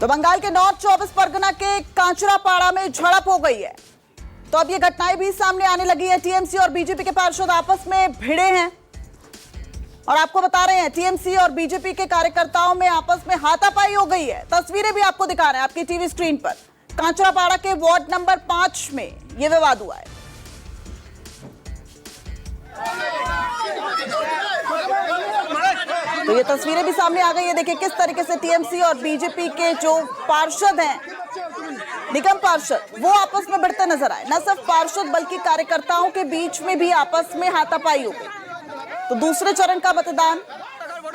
तो बंगाल के नॉर्थ 24 परगना के कांचरापाड़ा में झड़प हो गई है। तो अब ये घटनाएं भी सामने आने लगी है। टीएमसी और बीजेपी के पार्षद आपस में भिड़े हैं और आपको बता रहे हैं टीएमसी और बीजेपी के कार्यकर्ताओं में आपस में हाथापाई हो गई है। तस्वीरें भी आपको दिखा रहे हैं आपकी टीवी स्क्रीन पर। कांचरापाड़ा के वार्ड नंबर 5 में यह विवाद हुआ है। तो ये तस्वीरें भी सामने आ गई है। देखिए किस तरीके से टीएमसी और बीजेपी के जो पार्षद हैं, निगम पार्षद, वो आपस में भिड़ते नजर आए। न सिर्फ पार्षद बल्कि कार्यकर्ताओं के बीच में भी आपस में हाथापाई हो गई। तो दूसरे चरण का मतदान,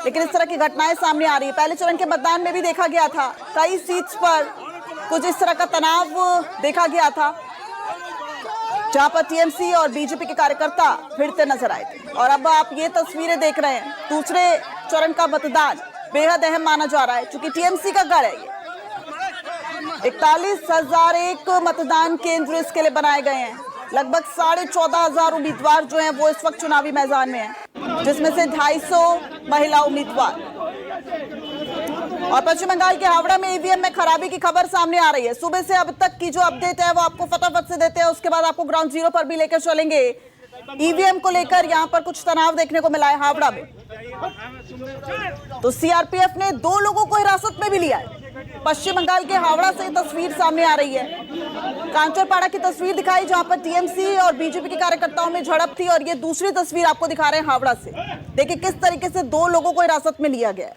लेकिन इस तरह की घटनाएं सामने आ रही है। पहले चरण के मतदान में भी देखा गया था, कई सीट्स पर कुछ इस तरह का तनाव देखा गया था, जहां पर टीएमसी और बीजेपी के कार्यकर्ता भिड़ते नजर आए थे। और अब आप ये तस्वीरें देख रहे हैं। दूसरे चरण का मतदान बेहद अहम माना जा रहा है, क्योंकि टीएमसी का गढ़ है ये। 41,001 मतदान केंद्र इसके लिए बनाए गए हैं। लगभग 14,500 उम्मीदवार जो हैं वो इस वक्त चुनावी मैदान में हैं, जिसमें से 250 महिला उम्मीदवार। और पश्चिम बंगाल के हावड़ा में ईवीएम में खराबी की खबर सामने आ रही है। सुबह से अब तक की जो अपडेट है वो आपको फटाफट से देते हैं, उसके बाद आपको ग्राउंड जीरो पर भी लेकर चलेंगे। ईवीएम को लेकर यहां पर कुछ तनाव देखने को मिला है हावड़ा में। तो सीआरपीएफ ने 2 लोगों को हिरासत में भी लिया है। पश्चिम बंगाल के हावड़ा से तस्वीर सामने आ रही है। कांचरपाड़ा की तस्वीर दिखाई जहां पर टीएमसी और बीजेपी के कार्यकर्ताओं में झड़प थी, और ये दूसरी तस्वीर आपको दिखा रहे हैं हावड़ा से। देखिए किस तरीके से 2 लोगों को हिरासत में लिया गया है।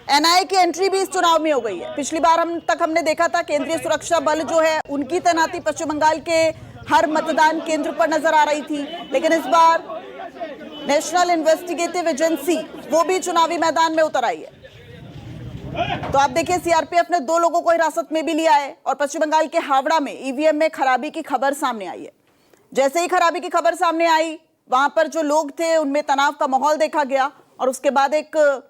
एनआईए की एंट्री भी इस चुनाव में हो गई है। पिछली बार हमने देखा था केंद्रीय सुरक्षा बल जो है उनकी तैनाती पश्चिम बंगाल के हर मतदान केंद्र पर नजर आ रही थी, लेकिन इस बार नेशनल इन्वेस्टिगेटिव एजेंसी वो भी चुनावी मैदान में उतर आई है। तो आप देखिए सीआरपीएफ ने 2 लोगों को हिरासत में भी लिया है। और पश्चिम बंगाल के हावड़ा में ईवीएम में खराबी की खबर सामने आई है। जैसे ही खराबी की खबर सामने आई, वहां पर जो लोग थे उनमें तनाव का माहौल देखा गया, और उसके बाद एक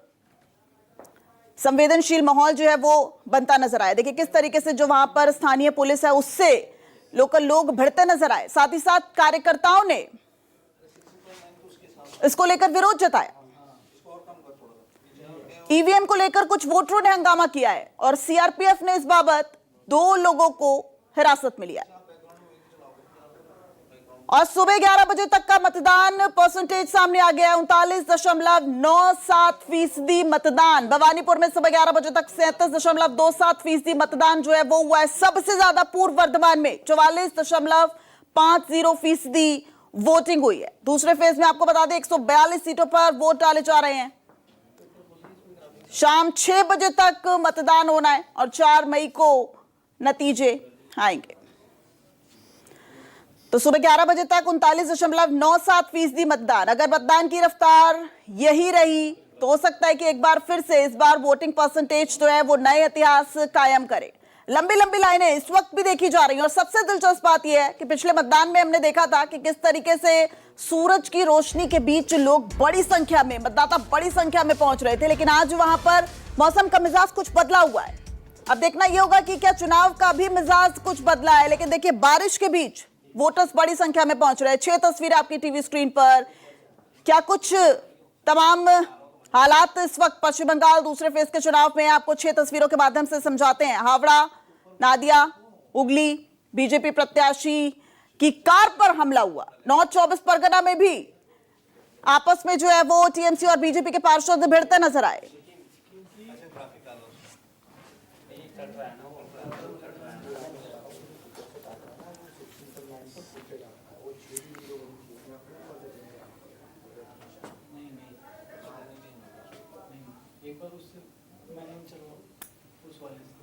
संवेदनशील माहौल जो है वो बनता नजर आया। देखिए किस तरीके से जो वहां पर स्थानीय पुलिस है उससे लोकल लोग भिड़ते नजर आए। साथ ही साथ कार्यकर्ताओं ने इसको लेकर विरोध जताया। ईवीएम को लेकर कुछ वोटरों ने हंगामा किया है और सीआरपीएफ ने इस बाबत 2 लोगों को हिरासत में लिया है। और सुबह 11 बजे तक का मतदान परसेंटेज सामने आ गया है। 39.97% मतदान। भवानीपुर में सुबह 11 बजे तक 37.27% मतदान जो है वो हुआ है। सबसे ज्यादा पूर्व वर्धमान में 44.50% वोटिंग हुई है। दूसरे फेज में आपको बता दें 142 सीटों पर वोट डाले जा रहे हैं। शाम 6 बजे तक मतदान होना है और 4 मई को नतीजे आएंगे। तो सुबह 11 बजे तक 39.97% मतदान। अगर मतदान की रफ्तार यही रही तो हो सकता है कि एक बार फिर से इस बार वोटिंग परसेंटेज जो है वो नए इतिहास कायम करे। लंबी लंबी लाइनें इस वक्त भी देखी जा रही हैं। और सबसे दिलचस्प बात यह है कि पिछले मतदान में हमने देखा था कि किस तरीके से सूरज की रोशनी के बीच लोग बड़ी संख्या में, मतदाता बड़ी संख्या में पहुंच रहे थे। लेकिन आज वहां पर मौसम का मिजाज कुछ बदला हुआ है। अब देखना यह होगा कि क्या चुनाव का भी मिजाज कुछ बदला है। लेकिन देखिए बारिश के बीच वोटर्स बड़ी संख्या में पहुंच रहे हैं। 6 तस्वीरें आपकी टीवी स्क्रीन पर। क्या कुछ तमाम हालात इस वक्त पश्चिम बंगाल दूसरे फेज के चुनाव में आपको 6 तस्वीरों के माध्यम से समझाते हैं। हावड़ा, नादिया, हुगली, बीजेपी प्रत्याशी की कार पर हमला हुआ। नॉर्थ 24 परगना में भी आपस में जो है वो टीएमसी और बीजेपी के पार्षद भिड़ते नजर आए। एक बार उससे मैंने चलो उस वाले से